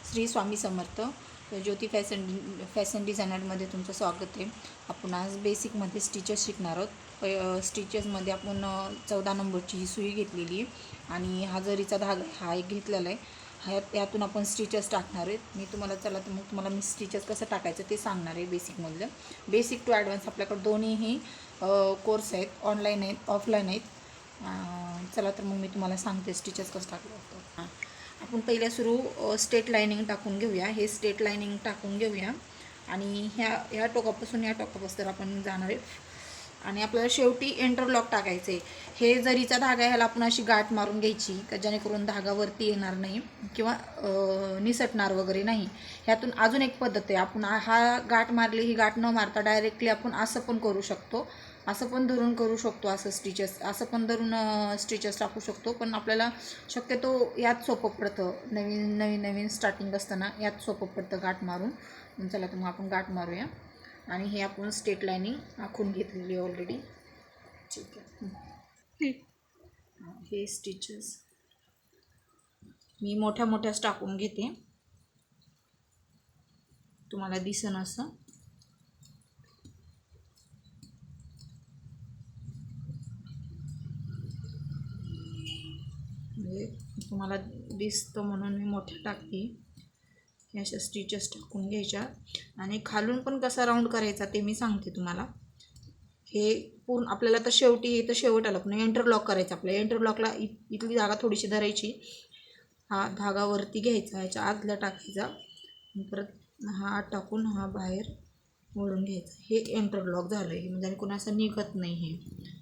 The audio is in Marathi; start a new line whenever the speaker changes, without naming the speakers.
श्री स्वामी समर्थ. ज्योती फॅशन डिझायनरमध्ये तुमचं स्वागत आहे. आपण आज बेसिकमध्ये स्टिचेस शिकणार आहोत. स्टिचेसमध्ये आपण 14 नंबरची ही सुई घेतलेली आहे आणि हा जरीचा धागा हा एक घेतलेला आहे. यातून आपण स्टिचेस टाकणार आहेत. मी तुम्हाला मी स्टिचेस कसं टाकायचं ते सांगणार आहे. बेसिक टू ॲडव्हान्स आपल्याकडे दोन्हीही कोर्स आहेत, ऑनलाईन आहेत, ऑफलाईन आहेत. चला तर मग मी तुम्हाला सांगते स्टिचेस कसं टाकलं होतं. आपण पहिल्या सुरू स्ट्रेट लाईनिंग टाकून घेऊया. हे स्ट्रेट लाईनिंग टाकून घेऊया आणि ह्या टोकापासून या टोकापासून आपण जाणार आहे आणि आपल्याला शेवटी इंटरलॉक टाकायचे. हे जरीचा धागा ह्याला आपण अशी गाठ मारून घ्यायची का जेणेकरून धागा वरती येणार नाही किंवा निसटणार वगैरे नाही. ह्यातून अजून एक पद्धत आहे. आपण हा गाठ मारली, ही गाठ न मारता डायरेक्टली आपण असं पण करू शकतो, असं पण धरून करू शकतो, असं पण धरून स्टिचेस टाकू शकतो. पण आपल्याला शक्यतो यात सोपं पडतं. नवीन स्टार्टिंग असताना यात सोपं पडतं गाठ मारून. चला तर मग आपण गाठ मारूया. आणि हे आपण स्ट्रेट लाईनिंग आखून घेतलेली ऑलरेडी. ठीक आहे. हे स्टिचेस मी मोठ्याच टाकून घेते, तुम्हाला दिसन असं. तुम्हाला दिसतं म्हणून मी मोठ्या टाकते. अशा स्टिचेस टाकून घ्यायच्या आणि खालून पण कसा राऊंड करायचा ते मी सांगते तुम्हाला. हे पूर्ण आपल्याला तर शेवट आला, पण इंटरलॉक करायचं. आपल्या इंटरलॉकला इथली जागा थोडीशी धरायची, हा धागा वरती घ्यायचा, ह्याच्या आतला टाकायचा, परत हा टाकून हा बाहेर ओढून घ्यायचा. हे इंटरलॉक झालं. हे म्हणजे कोणी असं निघत नाही. हे